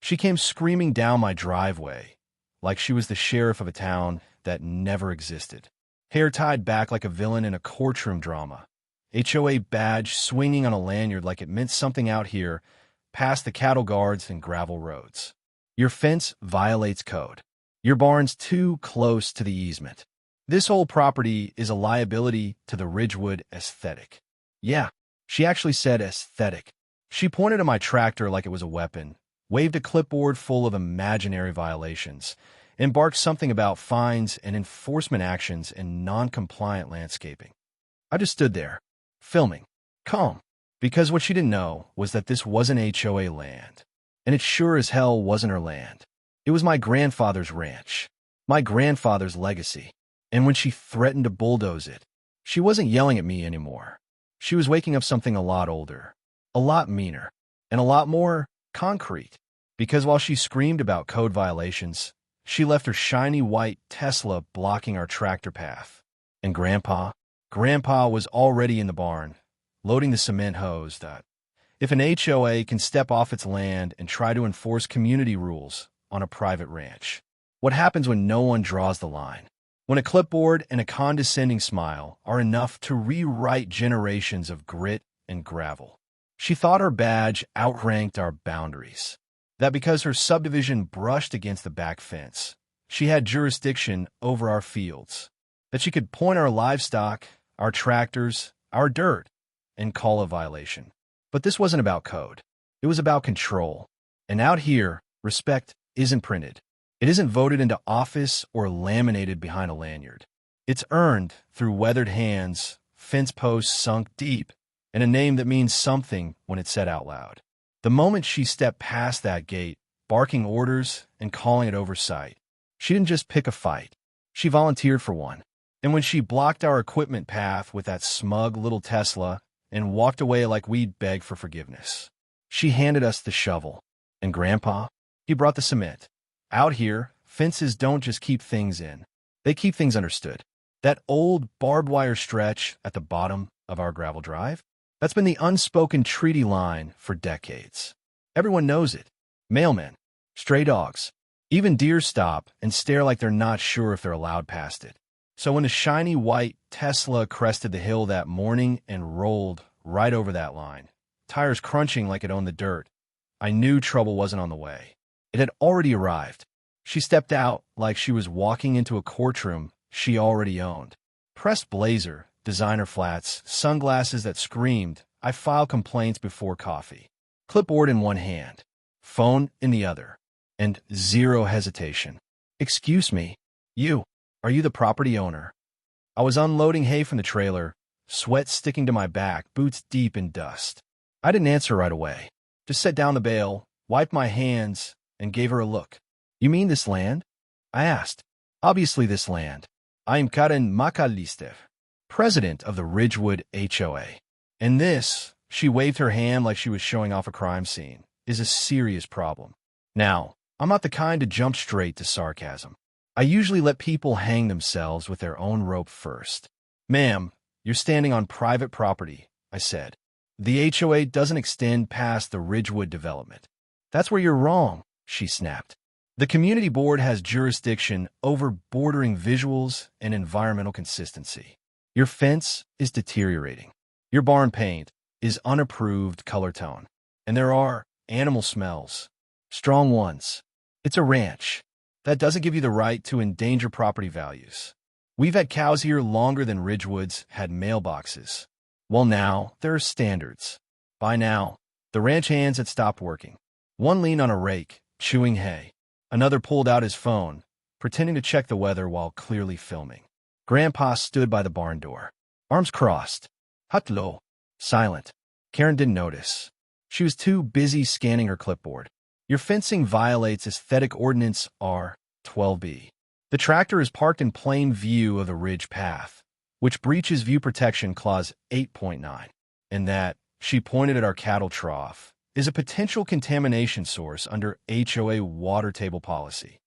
She came screaming down my driveway, like she was the sheriff of a town that never existed. Hair tied back like a villain in a courtroom drama. HOA badge swinging on a lanyard like it meant something out here, past the cattle guards and gravel roads. Your fence violates code. Your barn's too close to the easement. This whole property is a liability to the Ridgewood aesthetic. Yeah, she actually said aesthetic. She pointed at my tractor like it was a weapon, waved a clipboard full of imaginary violations, and barked something about fines and enforcement actions in non-compliant landscaping. I just stood there, filming, calm, because what she didn't know was that this wasn't HOA land, and it sure as hell wasn't her land. It was my grandfather's ranch, my grandfather's legacy, and when she threatened to bulldoze it, she wasn't yelling at me anymore. She was waking up something a lot older, a lot meaner, and a lot more concrete, because while she screamed about code violations, she left her shiny white Tesla blocking our tractor path. And Grandpa was already in the barn, loading the cement hose that, if an HOA can step off its land and try to enforce community rules on a private ranch, what happens when no one draws the line? When a clipboard and a condescending smile are enough to rewrite generations of grit and gravel. She thought her badge outranked our boundaries. That because her subdivision brushed against the back fence, she had jurisdiction over our fields. That she could point our livestock, our tractors, our dirt, and call a violation. But this wasn't about code. It was about control. And out here, respect isn't printed. It isn't voted into office or laminated behind a lanyard. It's earned through weathered hands, fence posts sunk deep, and a name that means something when it's said out loud. The moment she stepped past that gate, barking orders and calling it oversight, she didn't just pick a fight. She volunteered for one. And when she blocked our equipment path with that smug little Tesla and walked away like we'd beg for forgiveness, she handed us the shovel. And Grandpa, he brought the cement. Out here, fences don't just keep things in. They keep things understood. That old barbed wire stretch at the bottom of our gravel drive, that's been the unspoken treaty line for decades. Everyone knows it. Mailmen, stray dogs, even deer stop and stare like they're not sure if they're allowed past it. So when a shiny white Tesla crested the hill that morning and rolled right over that line, tires crunching like it owned the dirt, I knew trouble wasn't on the way. It had already arrived. She stepped out like she was walking into a courtroom she already owned. Pressed blazer, designer flats, sunglasses that screamed, "I file complaints before coffee." Clipboard in one hand, phone in the other, and zero hesitation. "Excuse me, are you the property owner?" I was unloading hay from the trailer, sweat sticking to my back, boots deep in dust. I didn't answer right away. Just set down the bale, wiped my hands, and gave her a look. "You mean this land?" I asked. "Obviously this land. I am Karen Makalistev, president of the Ridgewood HOA. And this," she waved her hand like she was showing off a crime scene, "is a serious problem." Now, I'm not the kind to jump straight to sarcasm. I usually let people hang themselves with their own rope first. "Ma'am, you're standing on private property," I said. "The HOA doesn't extend past the Ridgewood development." "That's where you're wrong," she snapped. "The community board has jurisdiction over bordering visuals and environmental consistency. Your fence is deteriorating. Your barn paint is unapproved color tone. And there are animal smells, strong ones. It's a ranch. That doesn't give you the right to endanger property values. We've had cows here longer than Ridgewoods had mailboxes. Well, now there are standards." By now, the ranch hands had stopped working. One leaned on a rake, chewing hay. Another pulled out his phone, pretending to check the weather while clearly filming. Grandpa stood by the barn door, arms crossed, hutlo, silent. Karen didn't notice. She was too busy scanning her clipboard. "Your fencing violates Aesthetic Ordinance R-12B. The tractor is parked in plain view of the ridge path, which breaches View Protection Clause 8.9. And that," she pointed at our cattle trough, "is a potential contamination source under HOA water table policy.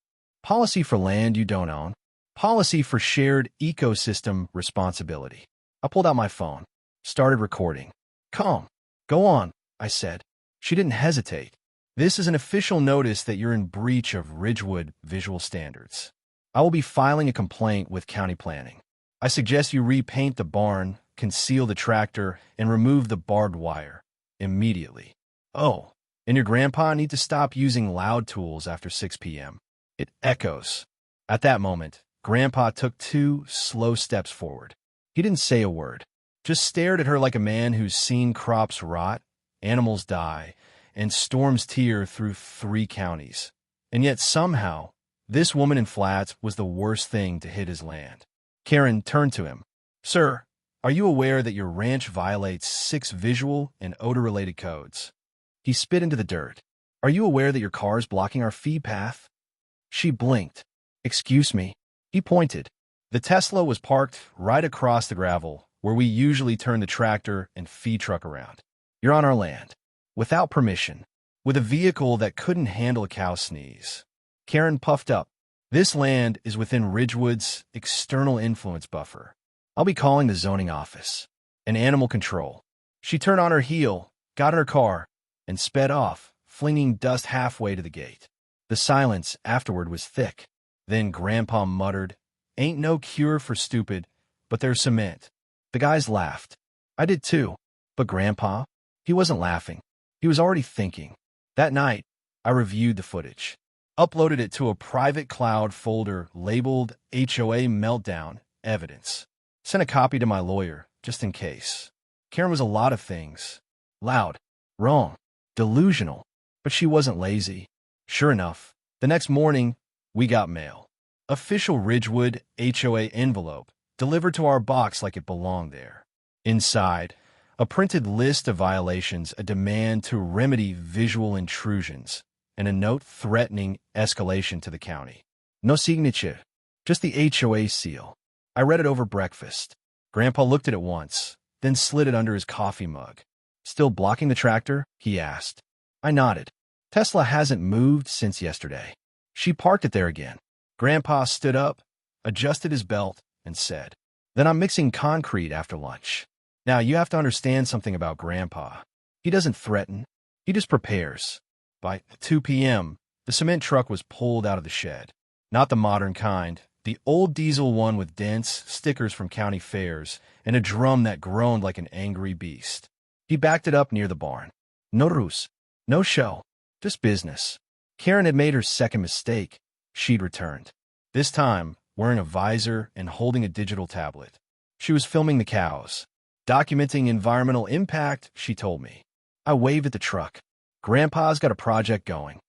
Policy for land you don't own. Policy for shared ecosystem responsibility." I pulled out my phone, started recording. "Calm. Go on," I said. She didn't hesitate. This is an official notice that you're in breach of Ridgewood visual standards. I will be filing a complaint with county planning. I suggest you repaint the barn, conceal the tractor, and remove the barbed wire immediately. Oh, and your grandpa need to stop using loud tools after 6 p.m. It echoes. At that moment, Grandpa took 2 slow steps forward. He didn't say a word, just stared at her like a man who's seen crops rot, animals die, and storms tear through 3 counties. And yet somehow, this woman in flats was the worst thing to hit his land. Karen turned to him. Sir, are you aware that your ranch violates 6 visual and odor-related codes? He spit into the dirt. Are you aware that your car is blocking our feed path? She blinked. Excuse me. He pointed. The Tesla was parked right across the gravel, where we usually turn the tractor and feed truck around. You're on our land. Without permission. With a vehicle that couldn't handle a cow sneeze. Karen puffed up. This land is within Ridgewood's external influence buffer. I'll be calling the zoning office. And animal control. She turned on her heel, got in her car, and sped off, flinging dust halfway to the gate. The silence afterward was thick. Then Grandpa muttered, Ain't no cure for stupid, but there's cement. The guys laughed. I did too. But Grandpa? He wasn't laughing. He was already thinking. That night, I reviewed the footage. Uploaded it to a private cloud folder labeled HOA Meltdown Evidence. Sent a copy to my lawyer, just in case. Karen was a lot of things. Loud, wrong, delusional. But she wasn't lazy. Sure enough, the next morning, we got mail. Official Ridgewood HOA envelope, delivered to our box like it belonged there. Inside, a printed list of violations, a demand to remedy visual intrusions, and a note threatening escalation to the county. No signature, just the HOA seal. I read it over breakfast. Grandpa looked at it once, then slid it under his coffee mug. Still blocking the tractor? He asked. I nodded. Tesla hasn't moved since yesterday. She parked it there again. Grandpa stood up, adjusted his belt, and said, Then I'm mixing concrete after lunch. Now you have to understand something about Grandpa. He doesn't threaten. He just prepares. By 2 p.m., the cement truck was pulled out of the shed. Not the modern kind, the old diesel one with dents, stickers from county fairs, and a drum that groaned like an angry beast. He backed it up near the barn. No ruse, no show, just business. Karen had made her second mistake. She'd returned. This time, wearing a visor and holding a digital tablet. She was filming the cows. Documenting environmental impact, she told me. I waved at the truck. Grandpa's got a project going.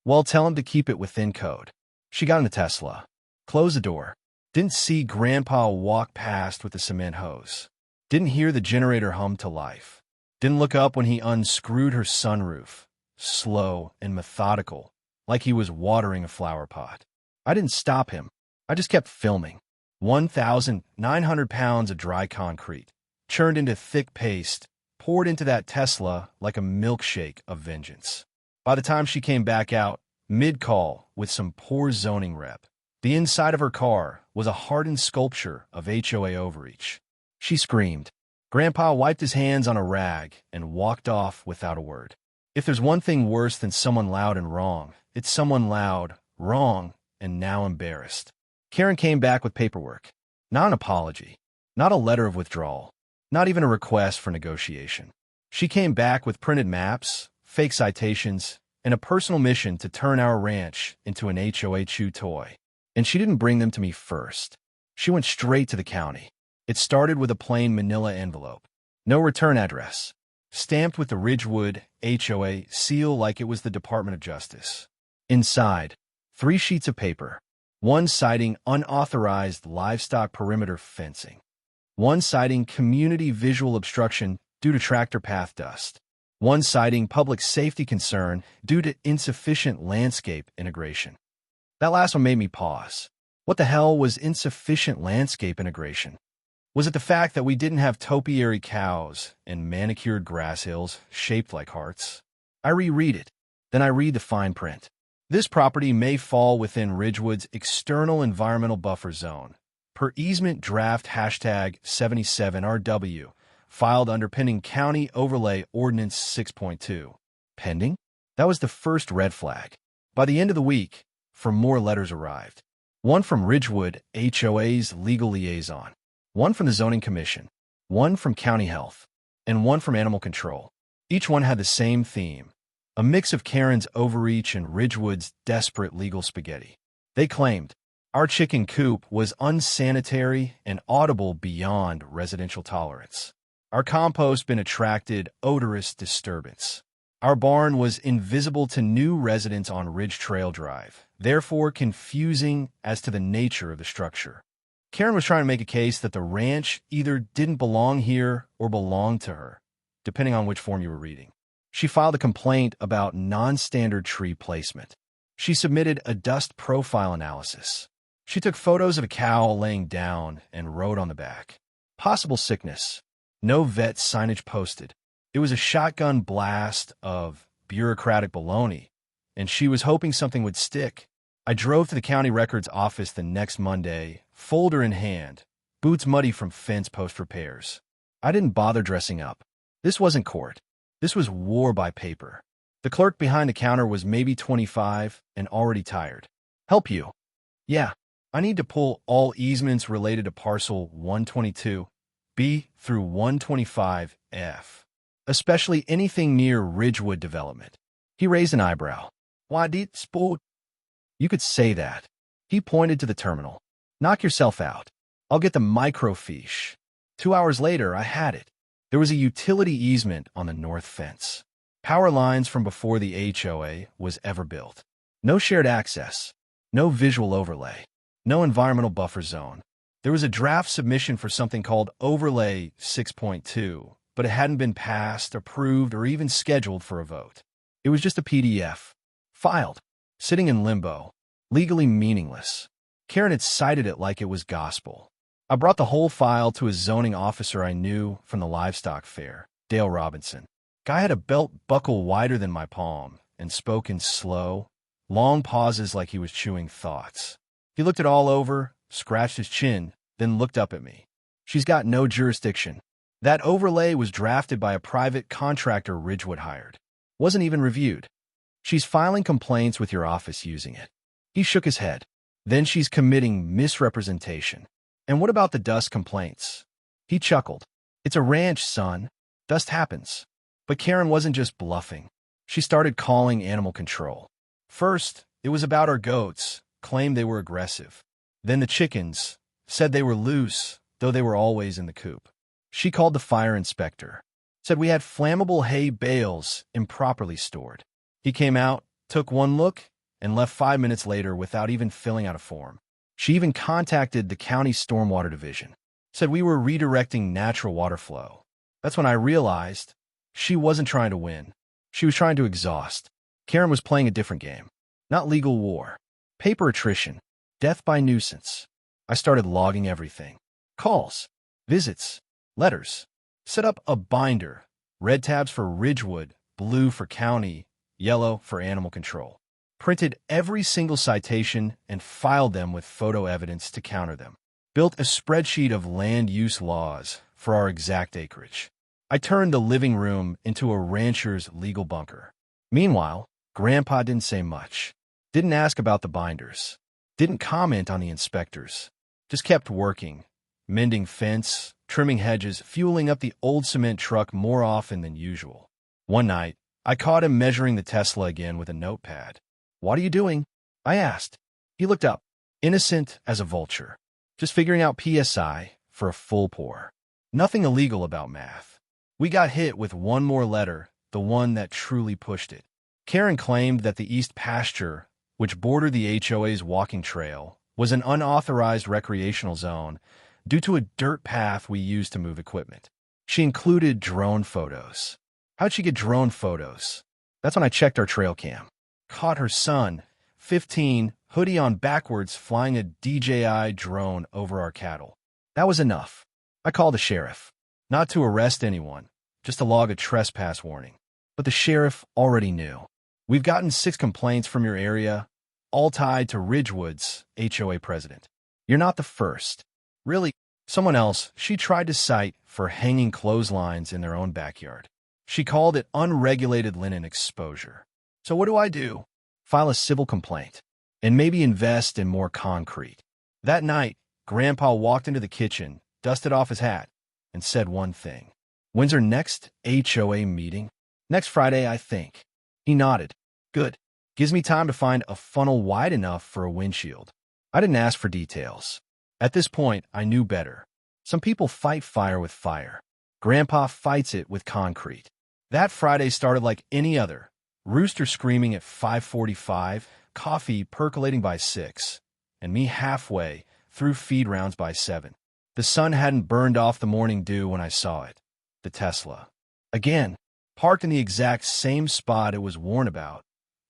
Well, tell him to keep it within code. She got in the Tesla. Closed the door. Didn't see Grandpa walk past with the cement hose. Didn't hear the generator hum to life. Didn't look up when he unscrewed her sunroof. Slow and methodical, like he was watering a flower pot. I didn't stop him. I just kept filming. 1,900 pounds of dry concrete, churned into thick paste, poured into that Tesla like a milkshake of vengeance. By the time she came back out, mid-call, with some poor zoning rep, the inside of her car was a hardened sculpture of HOA overreach. She screamed. Grandpa wiped his hands on a rag and walked off without a word. If there's one thing worse than someone loud and wrong, it's someone loud, wrong, and now embarrassed. Karen came back with paperwork. Not an apology. Not a letter of withdrawal. Not even a request for negotiation. She came back with printed maps, fake citations, and a personal mission to turn our ranch into an HOA chew toy. And she didn't bring them to me first. She went straight to the county. It started with a plain manila envelope. No return address. Stamped with the Ridgewood HOA seal like it was the Department of Justice. Inside, 3 sheets of paper. One citing unauthorized livestock perimeter fencing. One citing community visual obstruction due to tractor path dust. One citing public safety concern due to insufficient landscape integration. That last one made me pause. What the hell was insufficient landscape integration? Was it the fact that we didn't have topiary cows and manicured grass hills shaped like hearts? I reread it. Then I read the fine print. This property may fall within Ridgewood's external environmental buffer zone, per easement draft #77RW, filed underpinning County Overlay Ordinance 6.2. Pending? That was the first red flag. By the end of the week, 4 more letters arrived. One from Ridgewood, HOA's legal liaison. One from the Zoning Commission. One from County Health. And one from Animal Control. Each one had the same theme, a mix of Karen's overreach and Ridgewood's desperate legal spaghetti. They claimed our chicken coop was unsanitary and audible beyond residential tolerance. Our compost bin attracted odorous disturbance. Our barn was invisible to new residents on Ridge Trail Drive, therefore confusing as to the nature of the structure. Karen was trying to make a case that the ranch either didn't belong here or belonged to her, depending on which form you were reading. She filed a complaint about non-standard tree placement. She submitted a dust profile analysis. She took photos of a cow laying down and wrote on the back, possible sickness. No vet signage posted. It was a shotgun blast of bureaucratic baloney, and she was hoping something would stick. I drove to the county records office the next Monday, folder in hand, boots muddy from fence post repairs. I didn't bother dressing up. This wasn't court. This was war by paper. The clerk behind the counter was maybe 25 and already tired. Help you? Yeah, I need to pull all easements related to parcel 122B through 125F, especially anything near Ridgewood development. He raised an eyebrow. Why did sport? You could say that. He pointed to the terminal. Knock yourself out. I'll get the microfiche. 2 hours later, I had it. There was a utility easement on the north fence. Power lines from before the HOA was ever built. No shared access. No visual overlay. No environmental buffer zone. There was a draft submission for something called Overlay 6.2, but it hadn't been passed, approved, or even scheduled for a vote. It was just a PDF. Filed. Sitting in limbo. Legally meaningless. Karen had cited it like it was gospel. I brought the whole file to a zoning officer I knew from the livestock fair, Dale Robinson. Guy had a belt buckle wider than my palm and spoke in slow, long pauses like he was chewing thoughts. He looked it all over, scratched his chin, then looked up at me. She's got no jurisdiction. That overlay was drafted by a private contractor Ridgewood hired. Wasn't even reviewed. She's filing complaints with your office using it. He shook his head. Then she's committing misrepresentation. And what about the dust complaints? He chuckled. It's a ranch, son. Dust happens. But Karen wasn't just bluffing. She started calling animal control. First, it was about our goats, claimed they were aggressive. Then the chickens, said they were loose, though they were always in the coop. She called the fire inspector, said we had flammable hay bales improperly stored. He came out, took one look, and left 5 minutes later without even filling out a form. She even contacted the county stormwater division, said we were redirecting natural water flow. That's when I realized she wasn't trying to win. She was trying to exhaust. Karen was playing a different game. Not legal war. Paper attrition. Death by nuisance. I started logging everything. Calls. Visits. Letters. Set up a binder. Red tabs for Ridgewood, blue for county, yellow for animal control. Printed every single citation and filed them with photo evidence to counter them. Built a spreadsheet of land use laws for our exact acreage. I turned the living room into a rancher's legal bunker. Meanwhile, Grandpa didn't say much. Didn't ask about the binders. Didn't comment on the inspectors. Just kept working, mending fence, trimming hedges, fueling up the old cement truck more often than usual. One night, I caught him measuring the Tesla again with a notepad. What are you doing? I asked. He looked up, innocent as a vulture. Just figuring out PSI for a full pour. Nothing illegal about math. We got hit with one more letter, the one that truly pushed it. Karen claimed that the east pasture, which bordered the HOA's walking trail, was an unauthorized recreational zone due to a dirt path we used to move equipment. She included drone photos. How'd she get drone photos? That's when I checked our trail cam. Caught her son, 15, hoodie on backwards, flying a DJI drone over our cattle. That was enough. I called the sheriff. Not to arrest anyone, just to log a trespass warning. But the sheriff already knew. We've gotten 6 complaints from your area, all tied to Ridgewood's HOA president. You're not the first. Really, someone else she tried to cite for hanging clotheslines in their own backyard. She called it unregulated linen exposure. So what do I do? File a civil complaint and maybe invest in more concrete. That night, Grandpa walked into the kitchen, dusted off his hat, and said one thing. When's our next HOA meeting? Next Friday, I think. He nodded. Good. Gives me time to find a funnel wide enough for a windshield. I didn't ask for details. At this point, I knew better. Some people fight fire with fire. Grandpa fights it with concrete. That Friday started like any other. Rooster screaming at 5:45, coffee percolating by 6, and me halfway through feed rounds by 7. The sun hadn't burned off the morning dew when I saw it. The Tesla. Again, parked in the exact same spot it was warned about.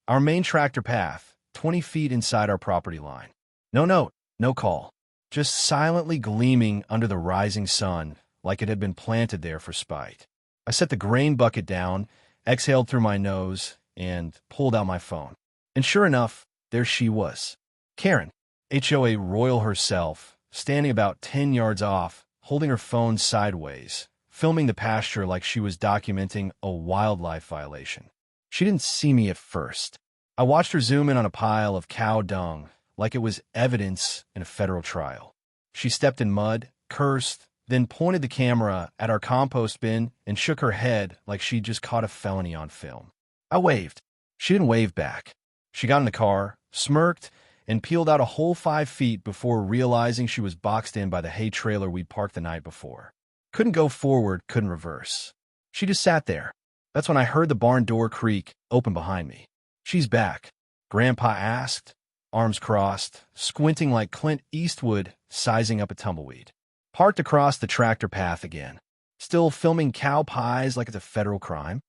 Our main tractor path, 20 feet inside our property line. No note, no call. Just silently gleaming under the rising sun like it had been planted there for spite. I set the grain bucket down, exhaled through my nose, and pulled out my phone. And sure enough, there she was. Karen, HOA Royal herself, standing about 10 yards off, holding her phone sideways, filming the pasture like she was documenting a wildlife violation. She didn't see me at first. I watched her zoom in on a pile of cow dung like it was evidence in a federal trial. She stepped in mud, cursed, then pointed the camera at our compost bin and shook her head like she'd just caught a felony on film. I waved. She didn't wave back. She got in the car, smirked, and peeled out a whole 5 feet before realizing she was boxed in by the hay trailer we'd parked the night before. Couldn't go forward, couldn't reverse. She just sat there. That's when I heard the barn door creak, open behind me. She's back, Grandpa asked, arms crossed, squinting like Clint Eastwood sizing up a tumbleweed. Parked across the tractor path again. Still filming cow pies like it's a federal crime?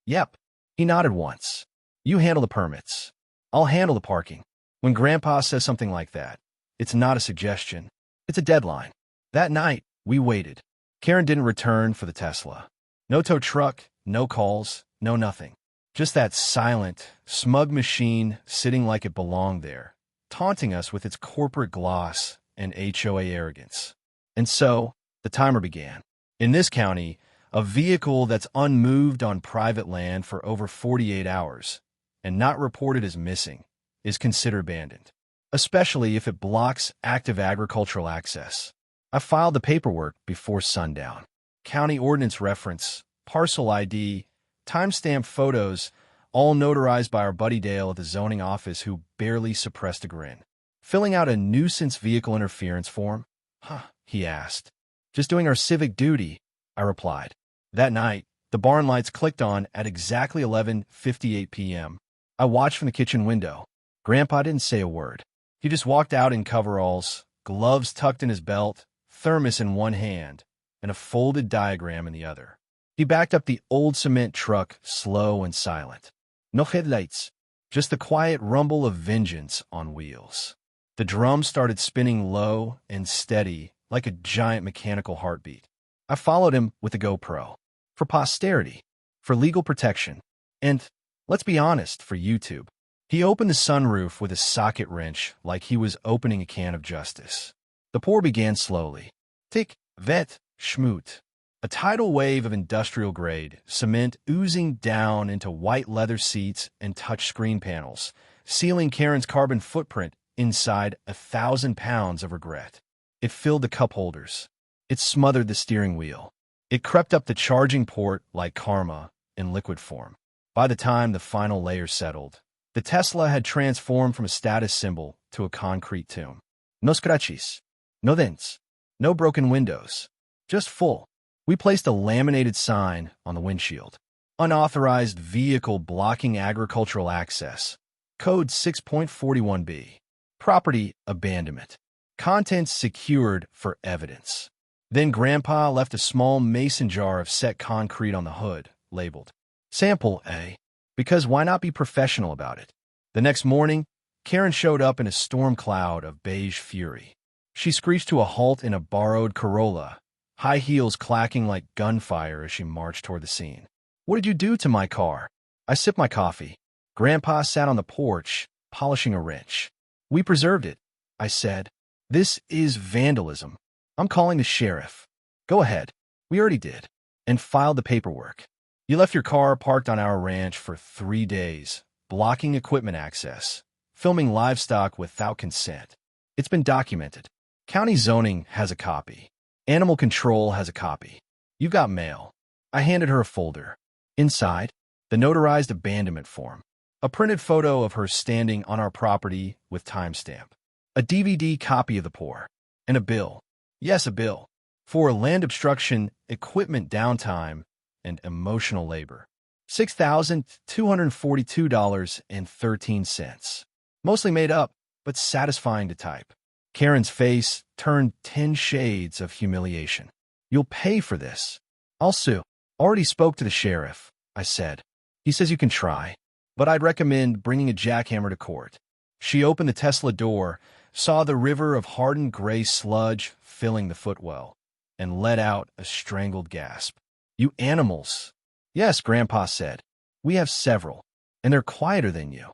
Yep. He nodded once. You handle the permits. I'll handle the parking. When Grandpa says something like that, it's not a suggestion. It's a deadline. That night, we waited. Karen didn't return for the Tesla. No tow truck, no calls, no nothing. Just that silent, smug machine sitting like it belonged there, taunting us with its corporate gloss and HOA arrogance. And so, the timer began. In this county, a vehicle that's unmoved on private land for over 48 hours and not reported as missing is considered abandoned, especially if it blocks active agricultural access. I filed the paperwork before sundown. County ordinance reference, parcel ID, timestamp photos, all notarized by our buddy Dale at the zoning office who barely suppressed a grin. Filling out a nuisance vehicle interference form? Huh, he asked. Just doing our civic duty, I replied. That night, the barn lights clicked on at exactly 11:58 p.m. I watched from the kitchen window. Grandpa didn't say a word. He just walked out in coveralls, gloves tucked in his belt, thermos in one hand, and a folded diagram in the other. He backed up the old cement truck, slow and silent. No headlights, just the quiet rumble of vengeance on wheels. The drum started spinning low and steady like a giant mechanical heartbeat. I followed him with a GoPro. For posterity, for legal protection, and, let's be honest, for YouTube. He opened the sunroof with a socket wrench like he was opening a can of justice. The pour began slowly. Tick, vet, schmoot. A tidal wave of industrial-grade cement oozing down into white leather seats and touch-screen panels, sealing Karen's carbon footprint inside 1,000 pounds of regret. It filled the cup holders. It smothered the steering wheel. It crept up the charging port like karma in liquid form. By the time the final layer settled, the Tesla had transformed from a status symbol to a concrete tomb. No scratches, no dents, no broken windows, just full. We placed a laminated sign on the windshield. Unauthorized vehicle blocking agricultural access. Code 6.41b. Property abandonment. Contents secured for evidence. Then Grandpa left a small mason jar of set concrete on the hood, labeled Sample A, because why not be professional about it? The next morning, Karen showed up in a storm cloud of beige fury. She screeched to a halt in a borrowed Corolla, high heels clacking like gunfire as she marched toward the scene. What did you do to my car? I sipped my coffee. Grandpa sat on the porch, polishing a wrench. We preserved it, I said. This is vandalism. I'm calling the sheriff. Go ahead. We already did. And filed the paperwork. You left your car parked on our ranch for 3 days, blocking equipment access, filming livestock without consent. It's been documented. County zoning has a copy. Animal control has a copy. You've got mail. I handed her a folder. Inside, the notarized abandonment form. A printed photo of her standing on our property with timestamp. A DVD copy of the pour. And a bill. Yes, a bill. For land obstruction, equipment downtime, and emotional labor. $6,242.13. Mostly made up, but satisfying to type. Karen's face turned 10 shades of humiliation. You'll pay for this. I'll sue. Already spoke to the sheriff, I said. He says you can try, but I'd recommend bringing a jackhammer to court. She opened the Tesla door, saw the river of hardened gray sludge filling the footwell, and let out a strangled gasp. You animals. Yes, Grandpa said. We have several, and they're quieter than you.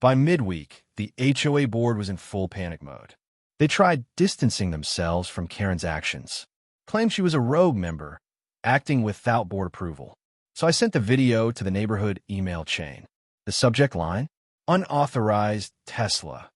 By midweek, the HOA board was in full panic mode. They tried distancing themselves from Karen's actions, claimed she was a rogue member, acting without board approval. So I sent the video to the neighborhood email chain. The subject line? Unauthorized Tesla.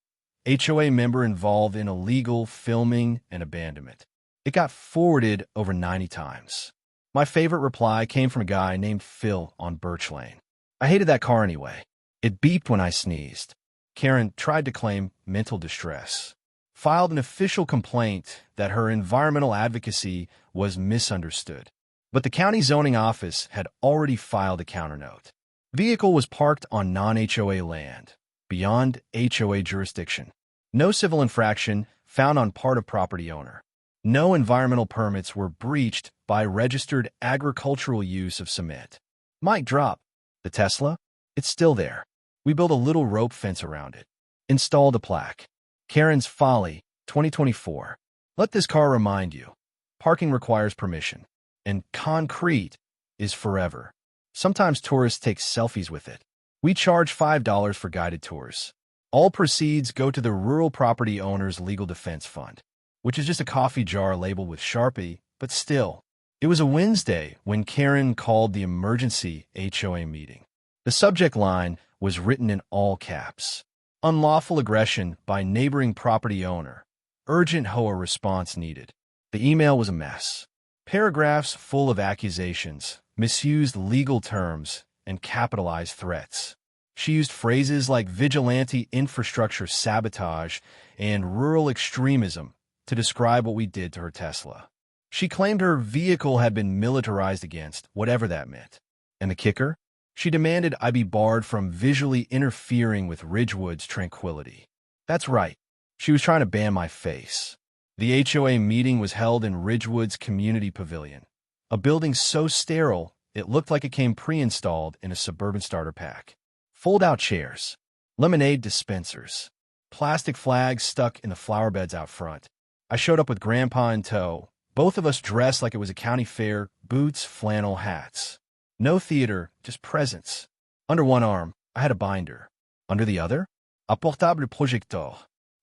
HOA member involved in illegal filming and abandonment. It got forwarded over 90 times. My favorite reply came from a guy named Phil on Birch Lane. I hated that car anyway. It beeped when I sneezed. Karen tried to claim mental distress. Filed an official complaint that her environmental advocacy was misunderstood. But the county zoning office had already filed a counternote. Vehicle was parked on non-HOA land, beyond HOA jurisdiction. No civil infraction found on part of property owner. No environmental permits were breached by registered agricultural use of cement. Mic drop. The Tesla? It's still there. We built a little rope fence around it. Installed a plaque. Karen's Folly, 2024. Let this car remind you. Parking requires permission. And concrete is forever. Sometimes tourists take selfies with it. We charge $5 for guided tours. All proceeds go to the Rural Property Owners Legal Defense Fund, which is just a coffee jar labeled with Sharpie, but still. It was a Wednesday when Karen called the emergency HOA meeting. The subject line was written in all caps. Unlawful aggression by neighboring property owner. Urgent HOA response needed. The email was a mess. Paragraphs full of accusations, misused legal terms, and capitalized threats. She used phrases like vigilante infrastructure sabotage and rural extremism to describe what we did to her Tesla. She claimed her vehicle had been militarized against, whatever that meant. And the kicker? She demanded I be barred from visually interfering with Ridgewood's tranquility. That's right. She was trying to ban my face. The HOA meeting was held in Ridgewood's community pavilion, a building so sterile it looked like it came pre-installed in a suburban starter pack. Fold-out chairs, lemonade dispensers, plastic flags stuck in the flower beds out front. I showed up with Grandpa in tow, both of us dressed like it was a county fair, boots, flannel, hats. No theater, just presents. Under one arm, I had a binder. Under the other, a portable projecteur.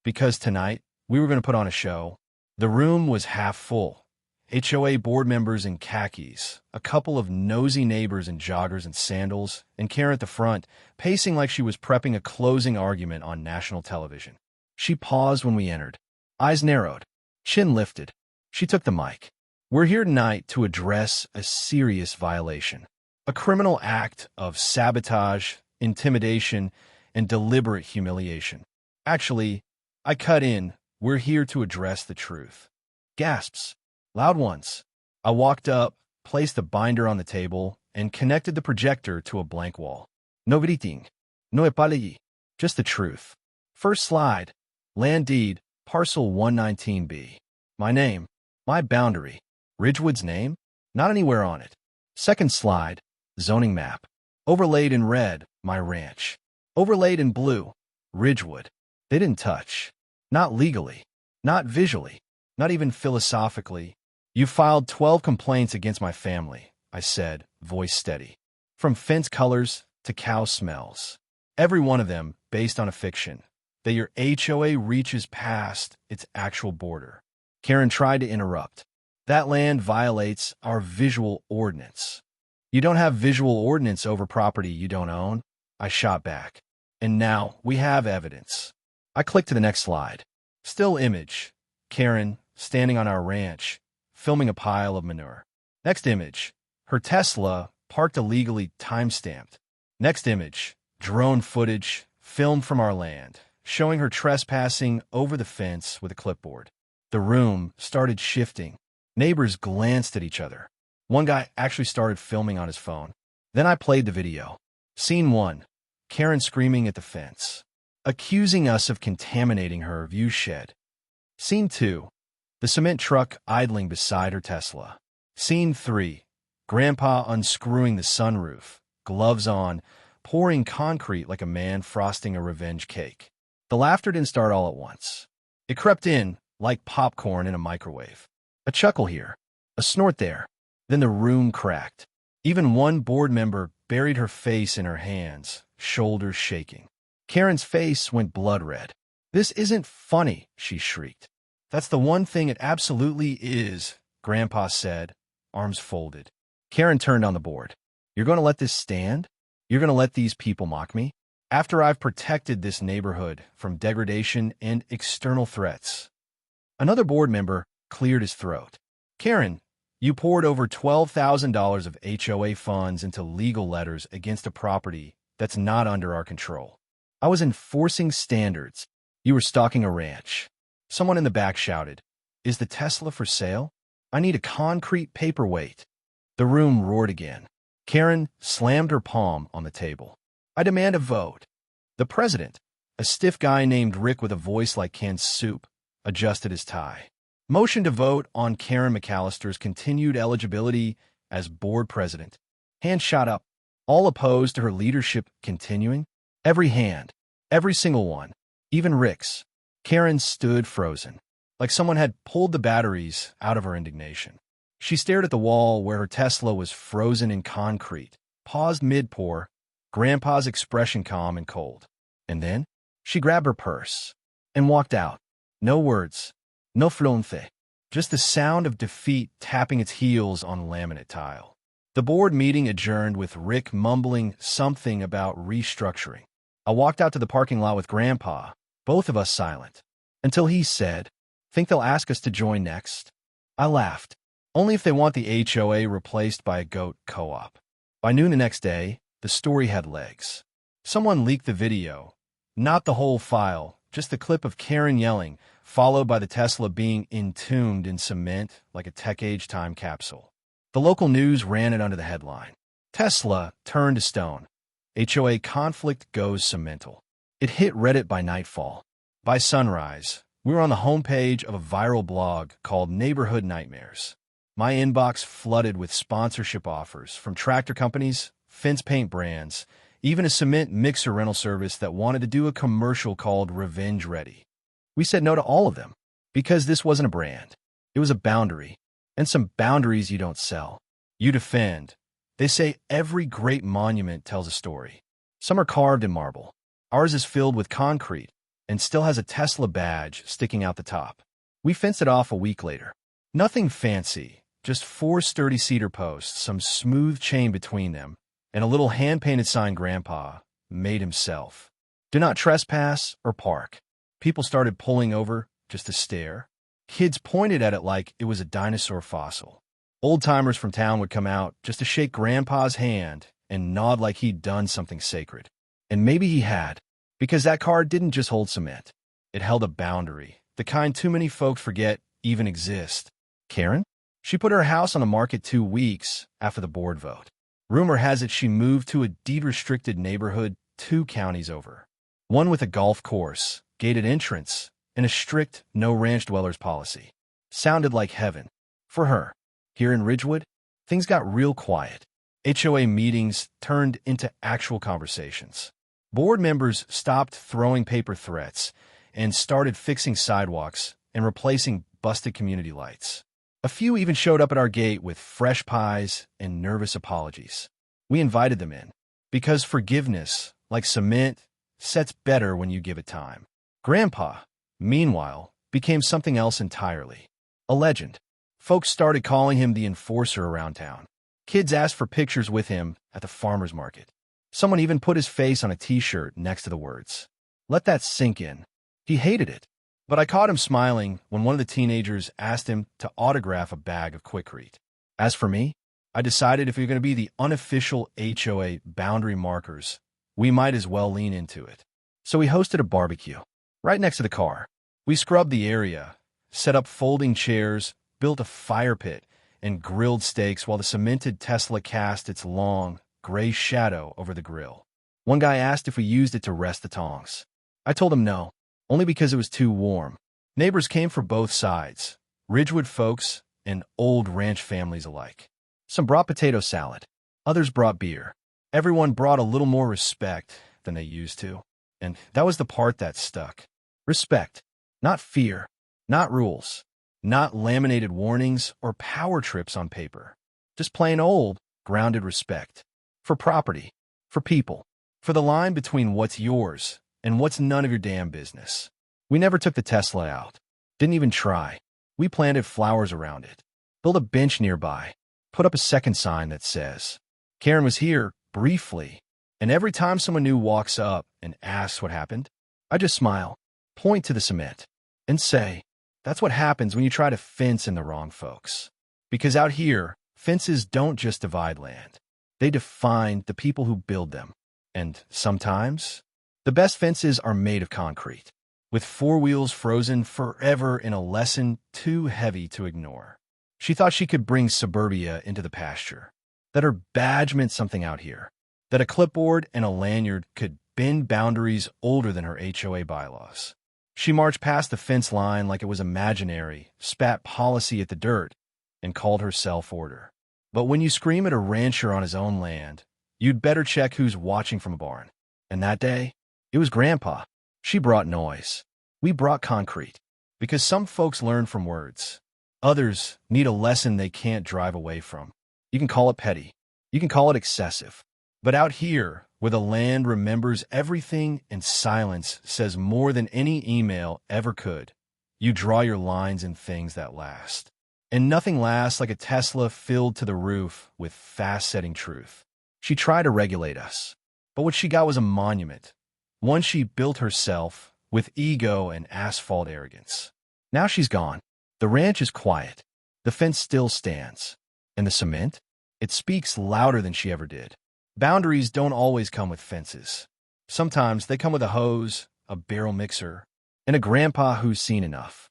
Because tonight, we were going to put on a show. The room was half full. HOA board members in khakis, a couple of nosy neighbors in joggers and sandals, and Karen at the front, pacing like she was prepping a closing argument on national television. She paused when we entered. Eyes narrowed. Chin lifted. She took the mic. We're here tonight to address a serious violation. A criminal act of sabotage, intimidation, and deliberate humiliation. Actually, I cut in, we're here to address the truth. Gasps. Loud ones. I walked up, placed the binder on the table, and connected the projector to a blank wall. No griting. No epalayi. Just the truth. First slide. Land deed, parcel 119B. My name. My boundary. Ridgewood's name? Not anywhere on it. Second slide. Zoning map. Overlaid in red, my ranch. Overlaid in blue, Ridgewood. They didn't touch. Not legally. Not visually. Not even philosophically. You filed 12 complaints against my family, I said, voice steady. From fence colors to cow smells. Every one of them based on a fiction. That your HOA reaches past its actual border. Karen tried to interrupt. That land violates our visual ordinance. You don't have visual ordinance over property you don't own, I shot back. And now we have evidence. I click to the next slide. Still image. Karen, standing on our ranch, filming a pile of manure. Next image. Her Tesla, parked illegally, time-stamped. Next image. Drone footage, filmed from our land, showing her trespassing over the fence with a clipboard. The room started shifting. Neighbors glanced at each other. One guy actually started filming on his phone. Then I played the video. Scene 1. Karen screaming at the fence, accusing us of contaminating her view shed. Scene 2. The cement truck idling beside her Tesla. Scene 3. Grandpa unscrewing the sunroof, gloves on, pouring concrete like a man frosting a revenge cake. The laughter didn't start all at once. It crept in like popcorn in a microwave. A chuckle here, a snort there. Then the room cracked. Even one board member buried her face in her hands, shoulders shaking. Karen's face went blood red. "This isn't funny," she shrieked. "That's the one thing it absolutely is," Grandpa said, arms folded. Karen turned on the board. "You're going to let this stand? You're going to let these people mock me? After I've protected this neighborhood from degradation and external threats?" Another board member cleared his throat. "Karen, you poured over $12,000 of HOA funds into legal letters against a property that's not under our control. I was enforcing standards. You were stalking a ranch." Someone in the back shouted, "Is the Tesla for sale? I need a concrete paperweight." The room roared again. Karen slammed her palm on the table. "I demand a vote." The president, a stiff guy named Rick with a voice like canned soup, adjusted his tie. Motion to vote on Karen McAllister's continued eligibility as board president. Hand shot up. All opposed to her leadership continuing? Every hand. Every single one. Even Rick's. Karen stood frozen, like someone had pulled the batteries out of her indignation. She stared at the wall where her Tesla was frozen in concrete, paused mid-pour, Grandpa's expression calm and cold. And then she grabbed her purse and walked out. No words. No flonfe. Just the sound of defeat tapping its heels on laminate tile. The board meeting adjourned with Rick mumbling something about restructuring. I walked out to the parking lot with Grandpa, both of us silent, until he said, "Think they'll ask us to join next?" I laughed. "Only if they want the HOA replaced by a goat co-op." By noon the next day, the story had legs. Someone leaked the video, not the whole file, just the clip of Karen yelling, followed by the Tesla being entombed in cement like a tech-age time capsule. The local news ran it under the headline, "Tesla turned to stone. HOA conflict goes cemental." It hit Reddit by nightfall. By sunrise, we were on the homepage of a viral blog called Neighborhood Nightmares. My inbox flooded with sponsorship offers from tractor companies, fence paint brands, even a cement mixer rental service that wanted to do a commercial called Revenge Ready. We said no to all of them, because this wasn't a brand. It was a boundary, and some boundaries you don't sell. You defend. They say every great monument tells a story. Some are carved in marble. Ours is filled with concrete, and still has a Tesla badge sticking out the top. We fenced it off a week later. Nothing fancy, just 4 sturdy cedar posts, some smooth chain between them, and a little hand-painted sign Grandpa made himself. "Do not trespass or park." People started pulling over just to stare. Kids pointed at it like it was a dinosaur fossil. Old-timers from town would come out just to shake Grandpa's hand and nod like he'd done something sacred. And maybe he had, because that car didn't just hold cement. It held a boundary, the kind too many folks forget even exist. Karen? She put her house on the market 2 weeks after the board vote. Rumor has it she moved to a deed-restricted neighborhood 2 counties over. One with a golf course, gated entrance, and a strict no-ranch dwellers policy. Sounded like heaven. For her. Here in Ridgewood, things got real quiet. HOA meetings turned into actual conversations. Board members stopped throwing paper threats and started fixing sidewalks and replacing busted community lights. A few even showed up at our gate with fresh pies and nervous apologies. We invited them in, because forgiveness, like cement, sets better when you give it time. Grandpa, meanwhile, became something else entirely. A legend. Folks started calling him the enforcer around town. Kids asked for pictures with him at the farmer's market. Someone even put his face on a t-shirt next to the words. Let that sink in. He hated it. But I caught him smiling when one of the teenagers asked him to autograph a bag of Quikrete. As for me, I decided if we are going to be the unofficial HOA boundary markers, we might as well lean into it. So we hosted a barbecue right next to the car. We scrubbed the area, set up folding chairs, built a fire pit, and grilled steaks while the cemented Tesla cast its long, gray shadow over the grill. One guy asked if we used it to rest the tongs. I told him no, only because it was too warm. Neighbors came for both sides, Ridgewood folks and old ranch families alike. Some brought potato salad. Others brought beer. Everyone brought a little more respect than they used to. And that was the part that stuck. Respect. Not fear. Not rules. Not laminated warnings or power trips on paper. Just plain old, grounded respect. For property. For people. For the line between what's yours and what's none of your damn business. We never took the Tesla out. Didn't even try. We planted flowers around it. Built a bench nearby. Put up a second sign that says, Karen was here, briefly. And every time someone new walks up and asks what happened, I just smile, point to the cement, and say, that's what happens when you try to fence in the wrong folks. Because out here, fences don't just divide land. They define the people who build them. And sometimes, the best fences are made of concrete, with four wheels frozen forever in a lesson too heavy to ignore. She thought she could bring suburbia into the pasture, that her badge meant something out here, that a clipboard and a lanyard could bend boundaries older than her HOA bylaws. She marched past the fence line like it was imaginary, spat policy at the dirt, and called herself order. But when you scream at a rancher on his own land, you'd better check who's watching from a barn. And that day, it was Grandpa. She brought noise. We brought concrete. Because some folks learn from words. Others need a lesson they can't drive away from. You can call it petty. You can call it excessive. But out here, where the land remembers everything and silence says more than any email ever could, you draw your lines in things that last. And nothing lasts like a Tesla filled to the roof with fast-setting truth. She tried to regulate us, but what she got was a monument, one she built herself with ego and asphalt arrogance. Now she's gone. The ranch is quiet. The fence still stands. And the cement? It speaks louder than she ever did. Boundaries don't always come with fences. Sometimes they come with a hose, a barrel mixer, and a grandpa who's seen enough.